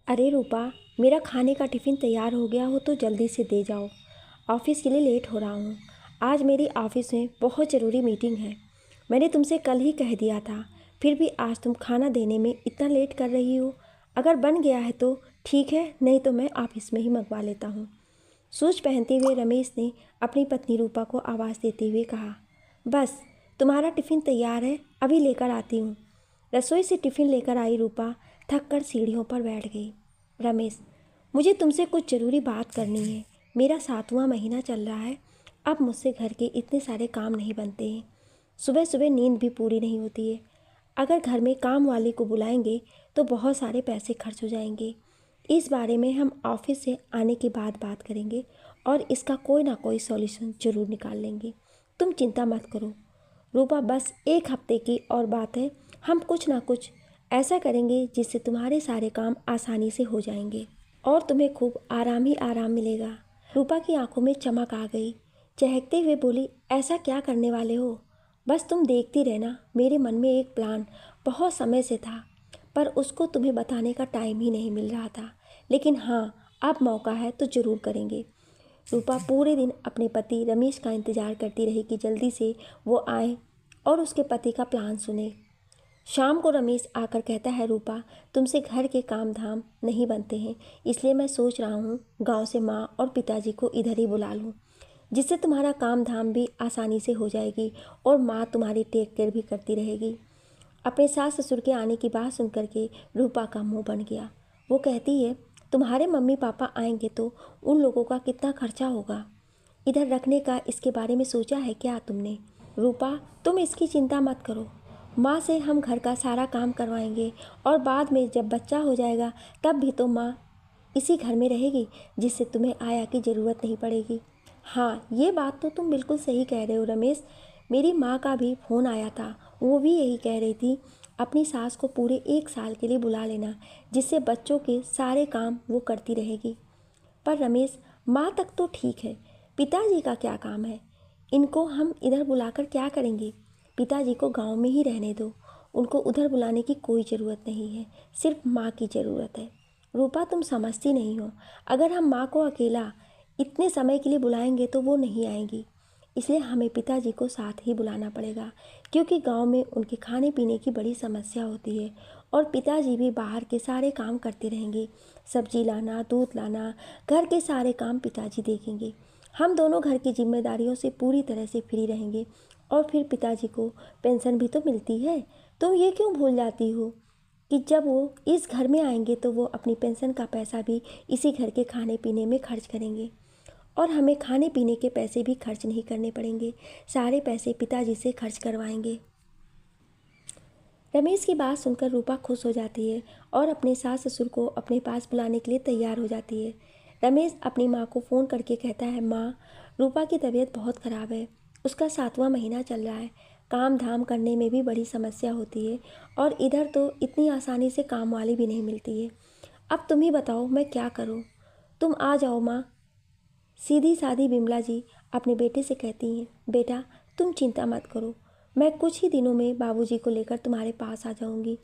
अरे रूपा, मेरा खाने का टिफ़िन तैयार हो गया हो तो जल्दी से दे जाओ। ऑफ़िस के लिए लेट हो रहा हूँ। आज मेरी ऑफ़िस में बहुत ज़रूरी मीटिंग है। मैंने तुमसे कल ही कह दिया था, फिर भी आज तुम खाना देने में इतना लेट कर रही हो। अगर बन गया है तो ठीक है, नहीं तो मैं ऑफ़िस में ही मंगवा लेता हूँ। शूज़ पहनते हुए रमेश ने अपनी पत्नी रूपा को आवाज़ देते हुए कहा, बस तुम्हारा टिफ़िन तैयार है, अभी लेकर आती हूँ। रसोई से टिफ़िन लेकर आई रूपा थक कर सीढ़ियों पर बैठ गई। रमेश, मुझे तुमसे कुछ ज़रूरी बात करनी है। मेरा 7वां महीना चल रहा है। अब मुझसे घर के इतने सारे काम नहीं बनते हैं। सुबह सुबह नींद भी पूरी नहीं होती है। अगर घर में काम वाले को बुलाएंगे तो बहुत सारे पैसे खर्च हो जाएंगे। इस बारे में हम ऑफिस से आने के बाद बात करेंगे और इसका कोई ना कोई सॉल्यूशन ज़रूर निकाल लेंगे। तुम चिंता मत करो रूपा, बस एक हफ्ते की और बात है। हम कुछ ना कुछ ऐसा करेंगे जिससे तुम्हारे सारे काम आसानी से हो जाएंगे और तुम्हें खूब आराम ही आराम मिलेगा। रूपा की आंखों में चमक आ गई। चहकते हुए बोली, ऐसा क्या करने वाले हो? बस तुम देखती रहना। मेरे मन में एक प्लान बहुत समय से था, पर उसको तुम्हें बताने का टाइम ही नहीं मिल रहा था। लेकिन हाँ, अब मौका है तो ज़रूर करेंगे। रूपा पूरे दिन अपने पति रमेश का इंतज़ार करती रही कि जल्दी से वो आए और उसके पति का प्लान सुने। शाम को रमेश आकर कहता है, रूपा तुमसे घर के काम धाम नहीं बनते हैं, इसलिए मैं सोच रहा हूँ गांव से माँ और पिताजी को इधर ही बुला लूँ, जिससे तुम्हारा काम धाम भी आसानी से हो जाएगी और माँ तुम्हारी टेक केयर भी करती रहेगी। अपने सास ससुर के आने की बात सुनकर के रूपा का मुंह बन गया। वो कहती है, तुम्हारे मम्मी पापा आएंगे तो उन लोगों का कितना खर्चा होगा? इधर रखने का इसके बारे में सोचा है क्या तुमने? रूपा, तुम इसकी चिंता मत करो। माँ से हम घर का सारा काम करवाएंगे और बाद में जब बच्चा हो जाएगा तब भी तो माँ इसी घर में रहेगी, जिससे तुम्हें आया की ज़रूरत नहीं पड़ेगी। हाँ, ये बात तो तुम बिल्कुल सही कह रहे हो रमेश। मेरी माँ का भी फ़ोन आया था, वो भी यही कह रही थी अपनी सास को पूरे 1 साल के लिए बुला लेना, जिससे बच्चों के सारे काम वो करती रहेगी। पर रमेश, माँ तक तो ठीक है, पिताजी का क्या काम है? इनको हम इधर बुलाकर क्या करेंगे? पिताजी को गांव में ही रहने दो, उनको उधर बुलाने की कोई ज़रूरत नहीं है, सिर्फ माँ की ज़रूरत है। रूपा, तुम समझती नहीं हो। अगर हम माँ को अकेला इतने समय के लिए बुलाएंगे तो वो नहीं आएंगी, इसलिए हमें पिताजी को साथ ही बुलाना पड़ेगा, क्योंकि गांव में उनके खाने पीने की बड़ी समस्या होती है और पिताजी भी बाहर के सारे काम करते रहेंगे। सब्जी लाना, दूध लाना, घर के सारे काम पिताजी देखेंगे। हम दोनों घर की जिम्मेदारियों से पूरी तरह से फ्री रहेंगे और फिर पिताजी को पेंशन भी तो मिलती है। तुम ये क्यों भूल जाती हो कि जब वो इस घर में आएंगे तो वो अपनी पेंशन का पैसा भी इसी घर के खाने पीने में खर्च करेंगे और हमें खाने पीने के पैसे भी खर्च नहीं करने पड़ेंगे। सारे पैसे पिताजी से खर्च करवाएंगे। रमेश की बात सुनकर रूपा खुश हो जाती है और अपने सास ससुर को अपने पास बुलाने के लिए तैयार हो जाती है। रमेश अपनी माँ को फ़ोन करके कहता है, माँ, रूपा की तबीयत बहुत ख़राब है। उसका 7वां महीना चल रहा है। काम धाम करने में भी बड़ी समस्या होती है और इधर तो इतनी आसानी से काम वाली भी नहीं मिलती है। अब तुम ही बताओ मैं क्या करूँ? तुम आ जाओ माँ। सीधी सादी बिमला जी अपने बेटे से कहती हैं, बेटा तुम चिंता मत करो, मैं कुछ ही दिनों में बाबूजी को लेकर तुम्हारे पास आ जाऊंगी,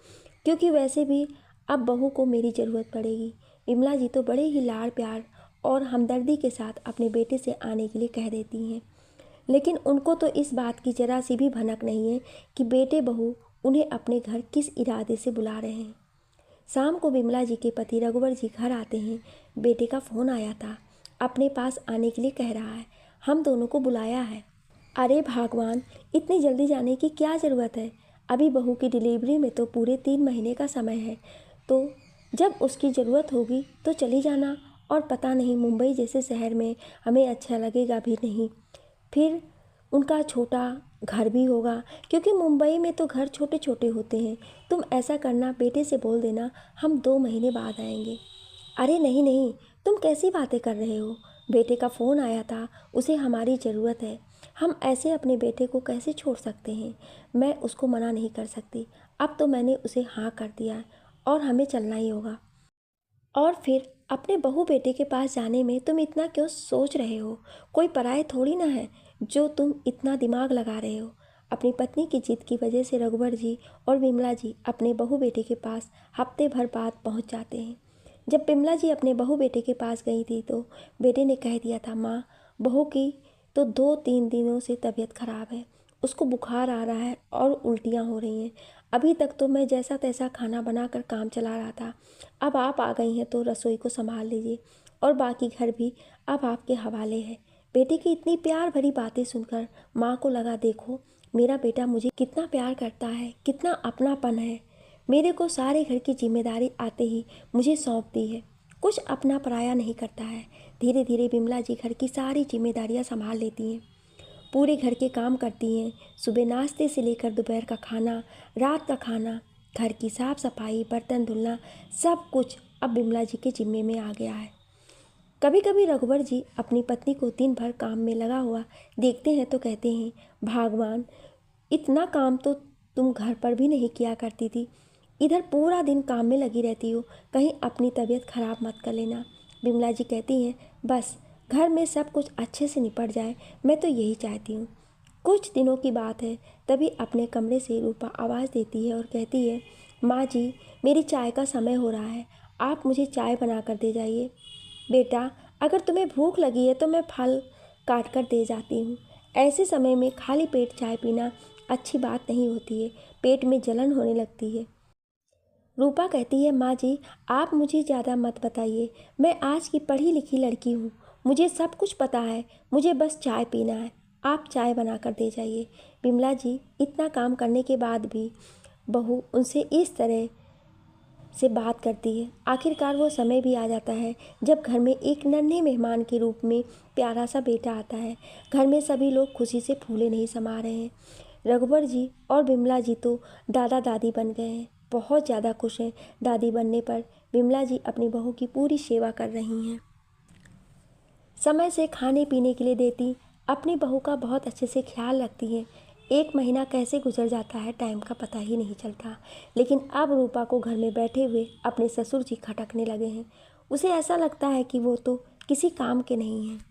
क्योंकि वैसे भी अब बहू को मेरी ज़रूरत पड़ेगी। बिमला जी तो बड़े ही लाड़ प्यार और हमदर्दी के साथ अपने बेटे से आने के लिए कह देती हैं, लेकिन उनको तो इस बात की ज़रा सी भी भनक नहीं है कि बेटे बहू उन्हें अपने घर किस इरादे से बुला रहे हैं। शाम को बिमला जी के पति रघुवर जी घर आते हैं। बेटे का फ़ोन आया था, अपने पास आने के लिए कह रहा है, हम दोनों को बुलाया है। अरे भगवान, इतनी जल्दी जाने की क्या ज़रूरत है? अभी बहू की डिलीवरी में तो पूरे 3 महीने का समय है, तो जब उसकी ज़रूरत होगी तो चली जाना। और पता नहीं, मुंबई जैसे शहर में हमें अच्छा लगेगा भी नहीं। फिर उनका छोटा घर भी होगा, क्योंकि मुंबई में तो घर छोटे छोटे होते हैं। तुम ऐसा करना, बेटे से बोल देना हम 2 महीने बाद आएंगे। अरे नहीं नहीं, तुम कैसी बातें कर रहे हो? बेटे का फ़ोन आया था, उसे हमारी ज़रूरत है। हम ऐसे अपने बेटे को कैसे छोड़ सकते हैं? मैं उसको मना नहीं कर सकती। अब तो मैंने उसे हाँ कर दिया है और हमें चलना ही होगा। और फिर अपने बहू बेटे के पास जाने में तुम इतना क्यों सोच रहे हो? कोई पराये थोड़ी ना है जो तुम इतना दिमाग लगा रहे हो। अपनी पत्नी की जिद की वजह से रघुवर जी और विमला जी अपने बहू बेटे के पास हफ्ते भर बाद पहुंच जाते हैं। जब बिमला जी अपने बहू बेटे के पास गई थी तो बेटे ने कह दिया था, माँ बहू की तो 2-3 दिनों से तबीयत खराब है, उसको बुखार आ रहा है और उल्टियाँ हो रही हैं। अभी तक तो मैं जैसा तैसा खाना बनाकर काम चला रहा था, अब आप आ गई हैं तो रसोई को संभाल लीजिए और बाकी घर भी अब आपके हवाले है। बेटे की इतनी प्यार भरी बातें सुनकर माँ को लगा, देखो मेरा बेटा मुझे कितना प्यार करता है, कितना अपनापन है। मेरे को सारे घर की जिम्मेदारी आते ही मुझे सौंप दी है, कुछ अपना पराया नहीं करता है। धीरे धीरे बिमला जी घर की सारी जिम्मेदारियां संभाल लेती हैं, पूरे घर के काम करती हैं। सुबह नाश्ते से लेकर दोपहर का खाना, रात का खाना, घर की साफ सफाई, बर्तन धुलना, सब कुछ अब बिमला जी के जिम्मे में आ गया है। कभी कभी रघुवर जी अपनी पत्नी को दिन भर काम में लगा हुआ देखते हैं तो कहते हैं, भगवान इतना काम तो तुम घर पर भी नहीं किया करती थी, इधर पूरा दिन काम में लगी रहती हो, कहीं अपनी तबीयत खराब मत कर लेना। बिमला जी कहती हैं, बस घर में सब कुछ अच्छे से निपट जाए, मैं तो यही चाहती हूँ। कुछ दिनों की बात है, तभी अपने कमरे से रूपा आवाज़ देती है और कहती है, माँ जी मेरी चाय का समय हो रहा है, आप मुझे चाय बना कर दे जाइए। बेटा अगर तुम्हें भूख लगी है तो मैं फल काट कर दे जाती हूँ। ऐसे समय में खाली पेट चाय पीना अच्छी बात नहीं होती है, पेट में जलन होने लगती है। रूपा कहती है, माँ जी आप मुझे ज़्यादा मत बताइए, मैं आज की पढ़ी लिखी लड़की हूँ, मुझे सब कुछ पता है, मुझे बस चाय पीना है, आप चाय बना कर दे जाइए। बिमला जी इतना काम करने के बाद भी बहू उनसे इस तरह से बात करती है। आखिरकार वो समय भी आ जाता है जब घर में एक नन्हे मेहमान के रूप में प्यारा सा बेटा आता है। घर में सभी लोग खुशी से फूले नहीं समा रहे हैं। रघुवर जी और बिमला जी तो दादा दादी बन गए हैं, बहुत ज़्यादा खुश हैं। दादी बनने पर बिमला जी अपनी बहू की पूरी सेवा कर रही हैं, समय से खाने पीने के लिए देती, अपनी बहू का बहुत अच्छे से ख्याल रखती हैं। 1 महीना कैसे गुजर जाता है टाइम का पता ही नहीं चलता। लेकिन अब रूपा को घर में बैठे हुए अपने ससुर जी खटकने लगे हैं। उसे ऐसा लगता है कि वो तो किसी काम के नहीं हैं।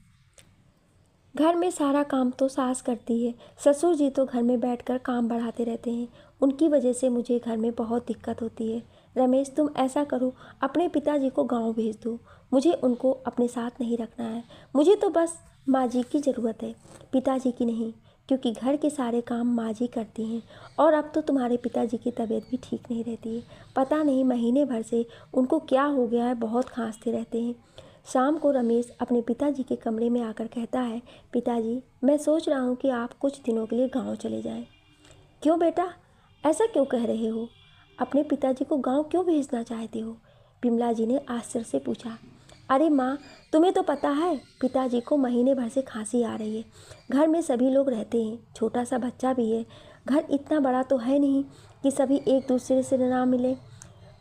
घर में सारा काम तो सास करती है, ससुर जी तो घर में बैठकर काम बढ़ाते रहते हैं। उनकी वजह से मुझे घर में बहुत दिक्कत होती है। रमेश तुम ऐसा करो, अपने पिताजी को गांव भेज दो, मुझे उनको अपने साथ नहीं रखना है। मुझे तो बस माँ जी की ज़रूरत है, पिताजी की नहीं, क्योंकि घर के सारे काम माँ जी करती हैं। और अब तो तुम्हारे पिताजी की तबीयत भी ठीक नहीं रहती है, पता नहीं महीने भर से उनको क्या हो गया है, बहुत खांसते रहते हैं। शाम को रमेश अपने पिताजी के कमरे में आकर कहता है, पिताजी मैं सोच रहा हूँ कि आप कुछ दिनों के लिए गांव चले जाएं। क्यों बेटा, ऐसा क्यों कह रहे हो? अपने पिताजी को गांव क्यों भेजना चाहते हो? बिमला जी ने आश्चर्य से पूछा। अरे माँ, तुम्हें तो पता है पिताजी को महीने भर से खांसी आ रही है। घर में सभी लोग रहते हैं, छोटा सा बच्चा भी है। घर इतना बड़ा तो है नहीं कि सभी एक दूसरे से ना मिले,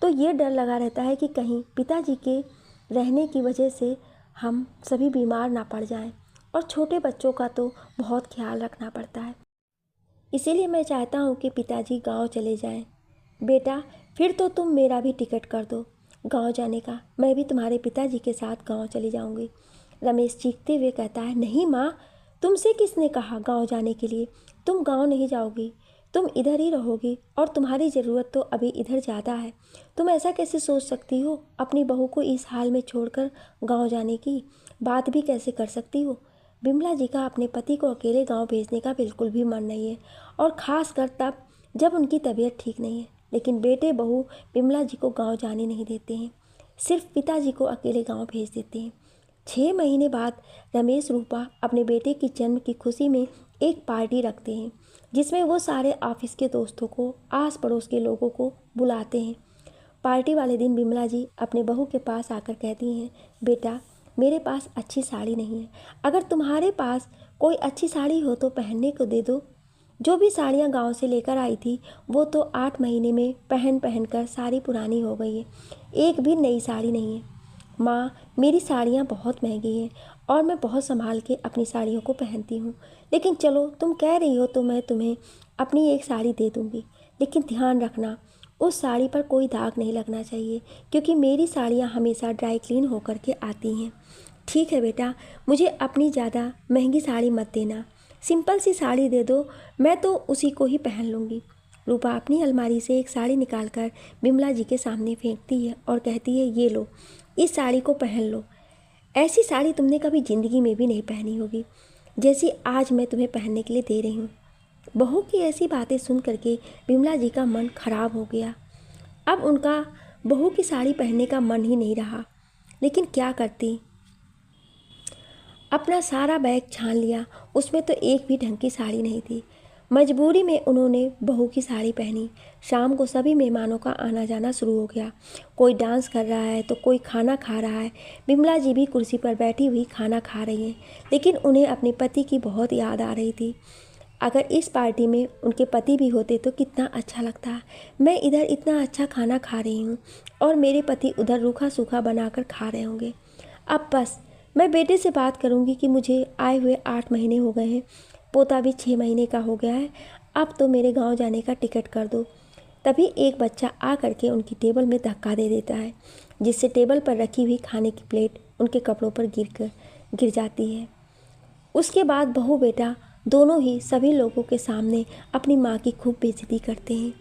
तो ये डर लगा रहता है कि कहीं पिताजी के रहने की वजह से हम सभी बीमार ना पड़ जाएं। और छोटे बच्चों का तो बहुत ख्याल रखना पड़ता है, इसीलिए मैं चाहता हूँ कि पिताजी गांव चले जाएं। बेटा फिर तो तुम मेरा भी टिकट कर दो गांव जाने का, मैं भी तुम्हारे पिताजी के साथ गांव चली जाऊंगी। रमेश चीखते हुए कहता है, नहीं माँ, तुमसे किसने कहा गांव जाने के लिए? तुम गांव नहीं जाओगी, तुम इधर ही रहोगी और तुम्हारी ज़रूरत तो अभी इधर ज़्यादा है। तुम ऐसा कैसे सोच सकती हो? अपनी बहू को इस हाल में छोड़कर गांव जाने की बात भी कैसे कर सकती हो? बिमला जी का अपने पति को अकेले गांव भेजने का बिल्कुल भी मन नहीं है, और ख़ास कर तब जब उनकी तबीयत ठीक नहीं है। लेकिन बेटे बहू बिमला जी को गांव जाने नहीं देते हैं, सिर्फ पिताजी को अकेले गांव भेज देते हैं। 6 महीने बाद रमेश रूपा अपने बेटे की जन्म की खुशी में एक पार्टी रखते हैं, जिसमें वो सारे ऑफिस के दोस्तों को, आस पड़ोस के लोगों को बुलाते हैं। पार्टी वाले दिन बिमला जी अपने बहू के पास आकर कहती हैं, बेटा मेरे पास अच्छी साड़ी नहीं है, अगर तुम्हारे पास कोई अच्छी साड़ी हो तो पहनने को दे दो। जो भी साड़ियाँ गांव से लेकर आई थी वो तो 8 महीने में पहन पहन कर सारी पुरानी हो गई है, एक भी नई साड़ी नहीं है। माँ मेरी साड़ियाँ बहुत महंगी हैं और मैं बहुत संभाल के अपनी साड़ियों को पहनती हूँ, लेकिन चलो तुम कह रही हो तो मैं तुम्हें अपनी एक साड़ी दे दूँगी, लेकिन ध्यान रखना उस साड़ी पर कोई दाग नहीं लगना चाहिए, क्योंकि मेरी साड़ियाँ हमेशा ड्राई क्लीन होकर के आती हैं। ठीक है बेटा, मुझे अपनी ज़्यादा महंगी साड़ी मत देना, सिंपल सी साड़ी दे दो, मैं तो उसी को ही पहन लूँगी। रूपा अपनी अलमारी से एक साड़ी निकालकर बिमला जी के सामने फेंकती है और कहती है, ये लो। इस साड़ी को पहन लो। ऐसी साड़ी तुमने कभी ज़िंदगी में भी नहीं पहनी होगी जैसी आज मैं तुम्हें पहनने के लिए दे रही हूँ। बहू की ऐसी बातें सुन करके विमला जी का मन खराब हो गया। अब उनका बहू की साड़ी पहनने का मन ही नहीं रहा, लेकिन क्या करती। अपना सारा बैग छान लिया, उसमें तो एक भी ढंग की साड़ी नहीं थी। मजबूरी में उन्होंने बहू की साड़ी पहनी। शाम को सभी मेहमानों का आना जाना शुरू हो गया। कोई डांस कर रहा है तो कोई खाना खा रहा है। विमला जी भी कुर्सी पर बैठी हुई खाना खा रही हैं, लेकिन उन्हें अपने पति की बहुत याद आ रही थी। अगर इस पार्टी में उनके पति भी होते तो कितना अच्छा लगता। मैं इधर इतना अच्छा खाना खा रही हूँ और मेरे पति उधर रूखा सूखा बनाकर खा रहे होंगे। अब बस मैं बेटे से बात करूँगी कि मुझे आए हुए 8 महीने हो गए हैं, पोता भी 6 महीने का हो गया है, अब तो मेरे गांव जाने का टिकट कर दो। तभी एक बच्चा आ करके उनकी टेबल में धक्का दे देता है, जिससे टेबल पर रखी हुई खाने की प्लेट उनके कपड़ों पर गिर जाती है। उसके बाद बहू बेटा दोनों ही सभी लोगों के सामने अपनी माँ की खूब बेइज्जती करते हैं।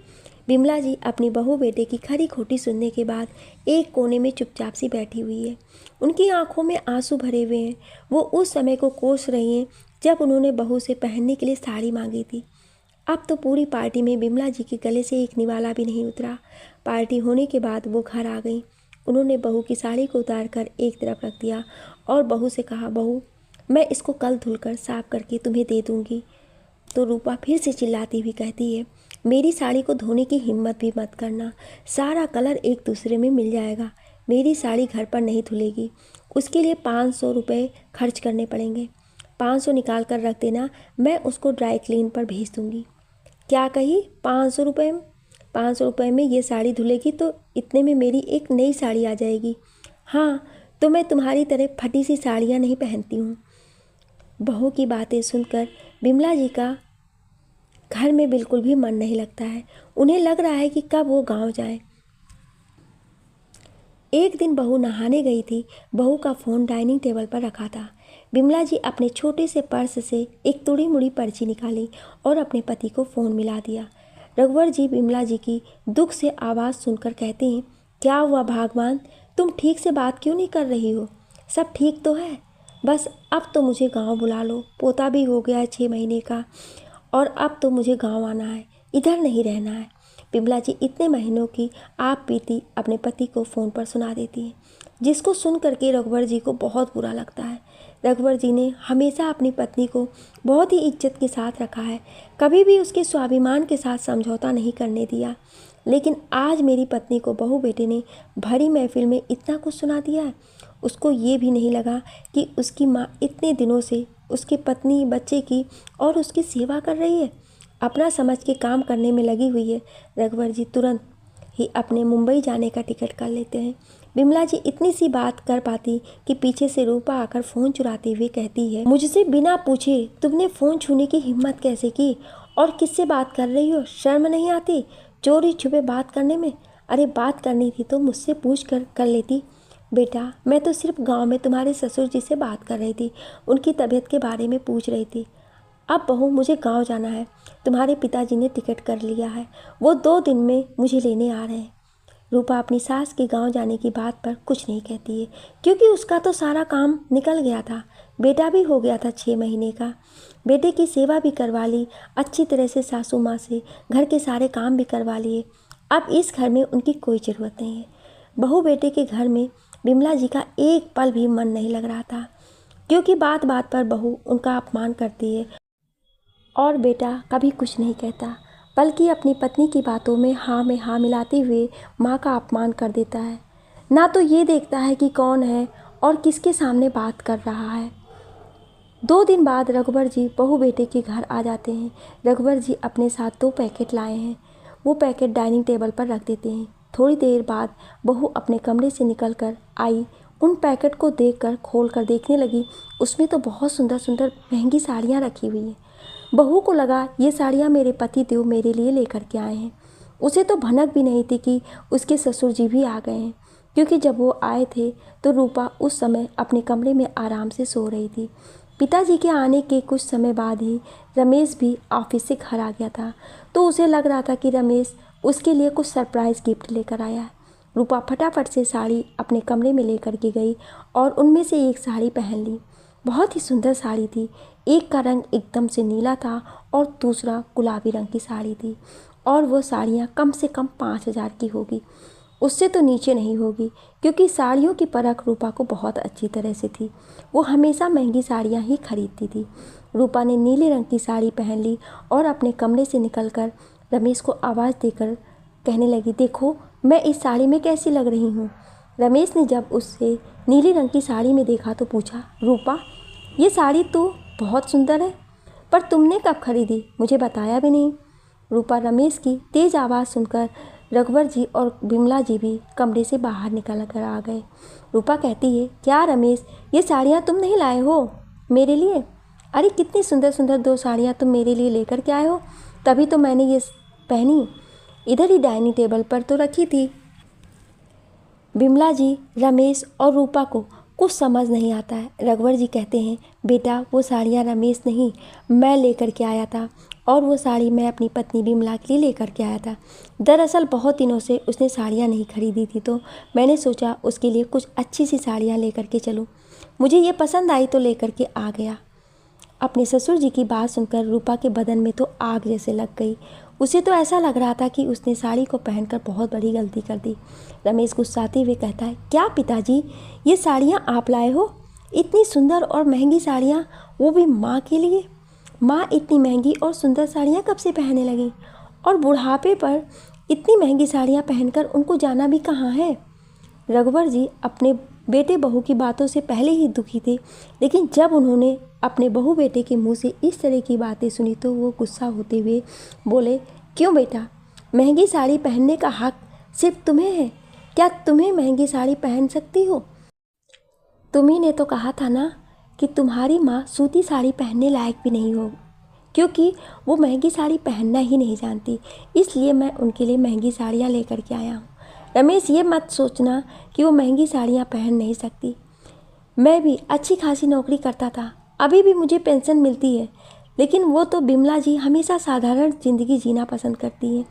विमला जी अपनी बहू बेटे की खरी खोटी सुनने के बाद एक कोने में चुपचाप सी बैठी हुई है। उनकी आंखों में आंसू भरे हुए हैं। वो उस समय को कोस रही हैं जब उन्होंने बहू से पहनने के लिए साड़ी मांगी थी। अब तो पूरी पार्टी में विमला जी के गले से एक निवाला भी नहीं उतरा। पार्टी होने के बाद वो घर आ गई। उन्होंने बहू की साड़ी को उतार कर एक तरफ रख दिया और बहू से कहा, बहू मैं इसको कल धुलकर साफ करके तुम्हें दे दूँगी। तो रूपा फिर से चिल्लाती हुई कहती है, मेरी साड़ी को धोने की हिम्मत भी मत करना, सारा कलर एक दूसरे में मिल जाएगा। मेरी साड़ी घर पर नहीं धुलेगी, उसके लिए 500 रुपये खर्च करने पड़ेंगे। 500 निकाल कर रख देना, मैं उसको ड्राई क्लीन पर भेज दूँगी। क्या कही? 500 रुपये? 500 रुपये में ये साड़ी धुलेगी तो इतने में मेरी एक नई साड़ी आ जाएगी। हाँ, तो मैं तुम्हारी तरह फटी सी साड़ियाँ नहीं पहनती हूँ। बहू की बातें सुनकर विमला जी का घर में बिल्कुल भी मन नहीं लगता है। उन्हें लग रहा है कि कब वो गांव जाए। एक दिन बहू नहाने गई थी। बहू का फ़ोन डाइनिंग टेबल पर रखा था। विमला जी अपने छोटे से पर्स से एक तुड़ी मुड़ी पर्ची निकाली और अपने पति को फ़ोन मिला दिया। रघुवर जी विमला जी की दुख से आवाज़ सुनकर कहते हैं, क्या हुआ भगवान, तुम ठीक से बात क्यों नहीं कर रही हो? सब ठीक तो है, बस अब तो मुझे गांव बुला लो। पोता भी हो गया है 6 महीने का और अब तो मुझे गांव आना है, इधर नहीं रहना है। विमला जी इतने महीनों की आप बीती अपने पति को फ़ोन पर सुना देती हैं, जिसको सुन करके रघुवर जी को बहुत बुरा लगता है। रघुवर जी ने हमेशा अपनी पत्नी को बहुत ही इज्जत के साथ रखा है, कभी भी उसके स्वाभिमान के साथ समझौता नहीं करने दिया। लेकिन आज मेरी पत्नी को बहू बेटे ने भरी महफिल में इतना कुछ सुना दिया है। उसको ये भी नहीं लगा कि उसकी माँ इतने दिनों से उसकी पत्नी, बच्चे की और उसकी सेवा कर रही है, अपना समझ के काम करने में लगी हुई है। रघुवर जी तुरंत ही अपने मुंबई जाने का टिकट कर लेते हैं। विमला जी इतनी सी बात कर पाती कि पीछे से रूपा आकर फ़ोन चुराते हुए कहती है, मुझसे बिना पूछे तुमने फ़ोन छूने की हिम्मत कैसे की? और किससे बात कर रही हो? शर्म नहीं आती चोरी छुपे बात करने में? अरे बात करनी थी तो मुझसे पूछ कर लेती। बेटा मैं तो सिर्फ गांव में तुम्हारे ससुर जी से बात कर रही थी, उनकी तबीयत के बारे में पूछ रही थी। अब बहू मुझे गांव जाना है, तुम्हारे पिताजी ने टिकट कर लिया है, वो 2 दिन में मुझे लेने आ रहे हैं। रूपा अपनी सास के गांव जाने की बात पर कुछ नहीं कहती है, क्योंकि उसका तो सारा काम निकल गया था। बेटा भी हो गया था 6 महीने का। बेटे की सेवा भी करवा ली, अच्छी तरह से सासू माँ से घर के सारे काम भी करवा लिए। अब इस घर में उनकी कोई ज़रूरत नहीं है। बहू बेटे के घर में विमला जी का एक पल भी मन नहीं लग रहा था, क्योंकि बात बात पर बहू उनका अपमान करती है और बेटा कभी कुछ नहीं कहता, बल्कि अपनी पत्नी की बातों में हाँ मिलाते हुए माँ का अपमान कर देता है। ना तो ये देखता है कि कौन है और किसके सामने बात कर रहा है। 2 दिन बाद रघुवर जी बहू बेटे के घर आ जाते हैं। रघुवर जी अपने साथ 2 पैकेट लाए हैं। वो पैकेट डाइनिंग टेबल पर रख देते हैं। थोड़ी देर बाद बहू अपने कमरे से निकल कर आई। उन पैकेट को देखकर खोल कर देखने लगी। उसमें तो बहुत सुंदर सुंदर महंगी साड़ियाँ रखी हुई हैं। बहू को लगा ये साड़ियाँ मेरे पति देव मेरे लिए लेकर के आए हैं। उसे तो भनक भी नहीं थी कि उसके ससुर जी भी आ गए हैं, क्योंकि जब वो आए थे तो रूपा उस समय अपने कमरे में आराम से सो रही थी। पिताजी के आने के कुछ समय बाद ही रमेश भी ऑफिस से घर आ गया था, तो उसे लग रहा था कि रमेश उसके लिए कुछ सरप्राइज़ गिफ्ट लेकर आया है। रूपा फटाफट से साड़ी अपने कमरे में लेकर के गई और उनमें से एक साड़ी पहन ली। बहुत ही सुंदर साड़ी थी। एक का रंग एकदम से नीला था और दूसरा गुलाबी रंग की साड़ी थी, और वो साड़ियाँ कम से कम 5,000 की होगी, उससे तो नीचे नहीं होगी, क्योंकि साड़ियों की परख रूपा को बहुत अच्छी तरह से थी। वो हमेशा महंगी साड़ियाँ ही खरीदती थी। रूपा ने नीले रंग की साड़ी पहन ली और अपने कमरे से निकलकर रमेश को आवाज़ देकर कहने लगी, देखो मैं इस साड़ी में कैसी लग रही हूँ। रमेश ने जब उससे नीले रंग की साड़ी में देखा तो पूछा, रूपा ये साड़ी तो बहुत सुंदर है, पर तुमने कब खरीदी, मुझे बताया भी नहीं। रूपा रमेश की तेज़ आवाज़ सुनकर रघुवर जी और बिमला जी भी कमरे से बाहर निकल कर आ गए। रूपा कहती है, क्या रमेश ये साड़ियाँ तुम नहीं लाए हो मेरे लिए? अरे कितनी सुंदर सुंदर 2 साड़ियाँ तुम मेरे लिए लेकर के आए हो, तभी तो मैंने ये पहनी, इधर ही डाइनिंग टेबल पर तो रखी थी। बिमला जी, रमेश और रूपा को कुछ समझ नहीं आता है। रघुवर जी कहते हैं, बेटा वो साड़ियाँ रमेश नहीं मैं लेकर के आया था, और वो साड़ी मैं अपनी पत्नी बिमला के लिए लेकर के आया था। दरअसल बहुत दिनों से उसने साड़ियाँ नहीं खरीदी थी, तो मैंने सोचा उसके लिए कुछ अच्छी सी साड़ियाँ लेकर के चलूँ। मुझे ये पसंद आई तो लेकर के आ गया। अपने ससुर जी की बात सुनकर रूपा के बदन में तो आग जैसे लग गई। उसे तो ऐसा लग रहा था कि उसने साड़ी को पहनकर बहुत बड़ी गलती कर दी। रमेश गुस्साते हुए कहता है, क्या पिताजी ये साड़ियाँ आप लाए हो? इतनी सुंदर और महंगी साड़ियाँ, वो भी माँ के लिए? माँ इतनी महंगी और सुंदर साड़ियाँ कब से पहनने लगी? और बुढ़ापे पर इतनी महंगी साड़ियाँ पहनकर उनको जाना भी कहाँ है? रघुवर जी अपने बेटे बहू की बातों से पहले ही दुखी थे, लेकिन जब उन्होंने अपने बहू बेटे के मुंह से इस तरह की बातें सुनी तो वो गुस्सा होते हुए बोले, क्यों बेटा, महंगी साड़ी पहनने का हक सिर्फ तुम्हें है? क्या तुम्हें महंगी साड़ी पहन सकती हो? तुम्ही ने तो कहा था ना कि तुम्हारी माँ सूती साड़ी पहनने लायक भी नहीं हो, क्योंकि वो महंगी साड़ी पहनना ही नहीं जानती, इसलिए मैं उनके लिए महंगी साड़ियाँ लेकर के आया हूँ। रमेश, ये मत सोचना कि वो महंगी साड़ियाँ पहन नहीं सकती। मैं भी अच्छी खासी नौकरी करता था, अभी भी मुझे पेंशन मिलती है, लेकिन वो तो बिमला जी हमेशा साधारण ज़िंदगी जीना पसंद करती हैं,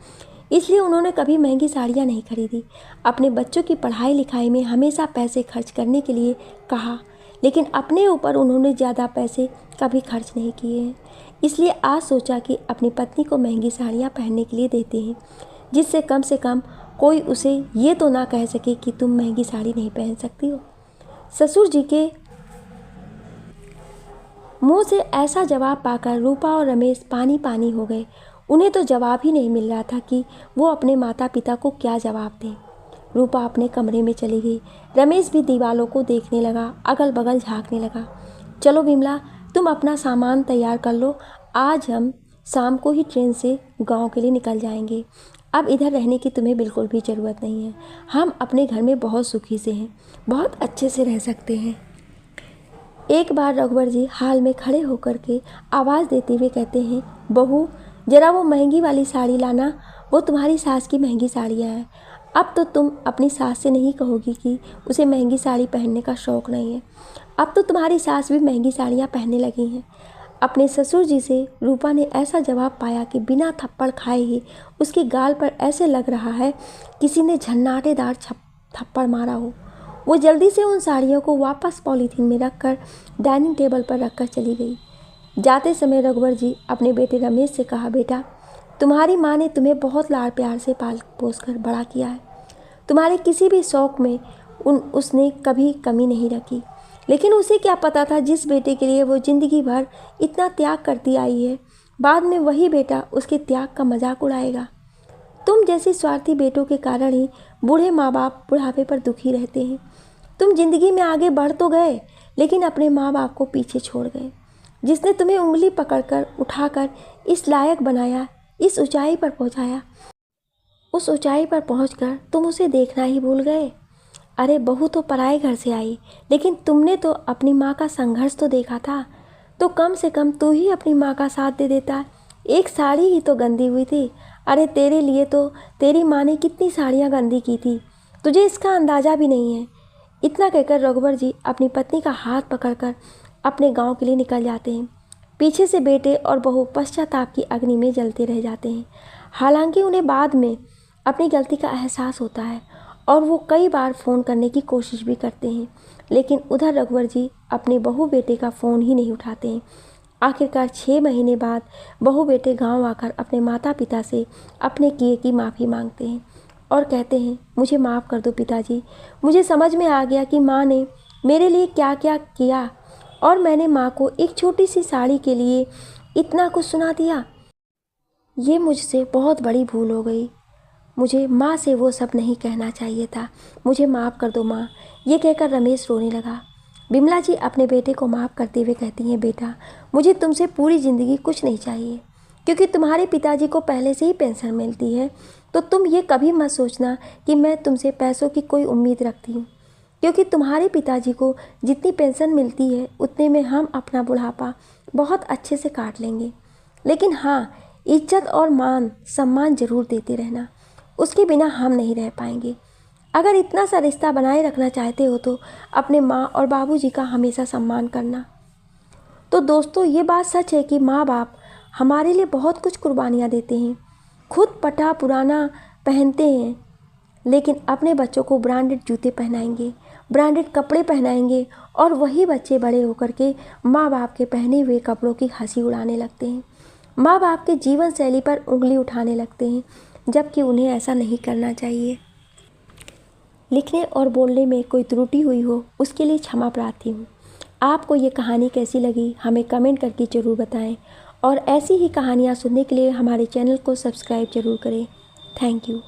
इसलिए उन्होंने कभी महंगी साड़ियाँ नहीं खरीदी। अपने बच्चों की पढ़ाई लिखाई में हमेशा पैसे खर्च करने के लिए कहा, लेकिन अपने ऊपर उन्होंने ज़्यादा पैसे कभी खर्च नहीं किए हैं। इसलिए आज सोचा कि अपनी पत्नी को महंगी साड़ियाँ पहनने के लिए देते हैं, जिससे कम से कम कोई उसे ये तो ना कह सके कि तुम महंगी साड़ी नहीं पहन सकती हो। ससुर जी के मुंह से ऐसा जवाब पाकर रूपा और रमेश पानी पानी हो गए। उन्हें तो जवाब ही नहीं मिल रहा था कि वो अपने माता पिता को क्या जवाब दें। रूपा अपने कमरे में चली गई। रमेश भी दीवालों को देखने लगा, अगल बगल झांकने लगा। चलो बिमला, तुम अपना सामान तैयार कर लो, आज हम शाम को ही ट्रेन से गांव के लिए निकल जाएंगे। अब इधर रहने की तुम्हें बिल्कुल भी ज़रूरत नहीं है। हम अपने घर में बहुत सुखी से हैं, बहुत अच्छे से रह सकते हैं। एक बार रघुवर जी हाल में खड़े होकर के आवाज़ देते हुए कहते हैं, बहू जरा वो महंगी वाली साड़ी लाना, वो तुम्हारी सास की महंगी साड़ियाँ हैं। अब तो तुम अपनी सास से नहीं कहोगी कि उसे महंगी साड़ी पहनने का शौक़ नहीं है। अब तो तुम्हारी सास भी महंगी साड़ियाँ पहनने लगी हैं। अपने ससुर जी से रूपा ने ऐसा जवाब पाया कि बिना थप्पड़ खाए ही उसकी गाल पर ऐसे लग रहा है किसी ने झन्नाटेदार थप्पड़ मारा हो। वो जल्दी से उन साड़ियों को वापस पॉलीथीन में रखकर डाइनिंग टेबल पर रखकर चली गई। जाते समय रघुवर जी अपने बेटे रमेश से कहा, बेटा तुम्हारी माँ ने तुम्हें बहुत लाड प्यार से पाल पोस कर बड़ा किया है। तुम्हारे किसी भी शौक़ में उसने कभी कमी नहीं रखी, लेकिन उसे क्या पता था जिस बेटे के लिए वो ज़िंदगी भर इतना त्याग करती आई है, बाद में वही बेटा उसके त्याग का मजाक उड़ाएगा। तुम जैसे स्वार्थी बेटों के कारण ही बूढ़े माँ बाप बुढ़ापे पर दुखी रहते हैं। तुम जिंदगी में आगे बढ़ तो गए, लेकिन अपने माँ बाप को पीछे छोड़ गए। जिसने तुम्हें उंगली पकड़कर उठाकर इस लायक बनाया, इस ऊंचाई पर पहुँचाया, उस ऊंचाई पर पहुँचकर तुम उसे देखना ही भूल गए। अरे बहू तो पराए घर से आई, लेकिन तुमने तो अपनी माँ का संघर्ष तो देखा था, तो कम से कम तू ही अपनी माँ का साथ दे देता। एक साड़ी ही तो गंदी हुई थी। अरे तेरे लिए तो तेरी माँ ने कितनी साड़ियाँ गंदी की थी, तुझे इसका अंदाज़ा भी नहीं है। इतना कहकर रघुवर जी अपनी पत्नी का हाथ पकड़कर अपने गांव के लिए निकल जाते हैं। पीछे से बेटे और बहू पश्चाताप की अग्नि में जलते रह जाते हैं। हालांकि उन्हें बाद में अपनी गलती का एहसास होता है और वो कई बार फ़ोन करने की कोशिश भी करते हैं, लेकिन उधर रघुवर जी अपने बहू बेटे का फ़ोन ही नहीं उठाते हैं। आखिरकार 6 महीने बाद बहू बेटे गांव आकर अपने माता पिता से अपने किए की माफ़ी मांगते हैं और कहते हैं, मुझे माफ़ कर दो पिताजी, मुझे समझ में आ गया कि माँ ने मेरे लिए क्या क्या किया और मैंने माँ को एक छोटी सी साड़ी के लिए इतना कुछ सुना दिया। ये मुझसे बहुत बड़ी भूल हो गई। मुझे माँ से वो सब नहीं कहना चाहिए था। मुझे माफ़ कर दो माँ। ये कहकर रमेश रोने लगा। बिमला जी अपने बेटे को माफ़ करते हुए कहती हैं, बेटा मुझे तुमसे पूरी ज़िंदगी कुछ नहीं चाहिए, क्योंकि तुम्हारे पिताजी को पहले से ही पेंशन मिलती है। तो तुम ये कभी मत सोचना कि मैं तुमसे पैसों की कोई उम्मीद रखती हूँ, क्योंकि तुम्हारे पिताजी को जितनी पेंशन मिलती है उतने में हम अपना बुढ़ापा बहुत अच्छे से काट लेंगे। लेकिन हाँ, इज्जत और मान सम्मान ज़रूर देते रहना, उसके बिना हम नहीं रह पाएंगे। अगर इतना सा रिश्ता बनाए रखना चाहते हो तो अपने माँ और बाबूजी का हमेशा सम्मान करना। तो दोस्तों, ये बात सच है कि माँ बाप हमारे लिए बहुत कुछ कुर्बानियाँ देते हैं, खुद पटा पुराना पहनते हैं, लेकिन अपने बच्चों को ब्रांडेड जूते पहनाएंगे, ब्रांडेड कपड़े पहनाएंगे और वही बच्चे बड़े होकर के माँ बाप के पहने हुए कपड़ों की हंसी उड़ाने लगते हैं, माँ बाप के जीवन शैली पर उंगली उठाने लगते हैं, जबकि उन्हें ऐसा नहीं करना चाहिए। लिखने और बोलने में कोई त्रुटि हुई हो उसके लिए क्षमा प्रार्थी हूँ। आपको ये कहानी कैसी लगी हमें कमेंट करके ज़रूर बताएं और ऐसी ही कहानियाँ सुनने के लिए हमारे चैनल को सब्सक्राइब ज़रूर करें। Thank you.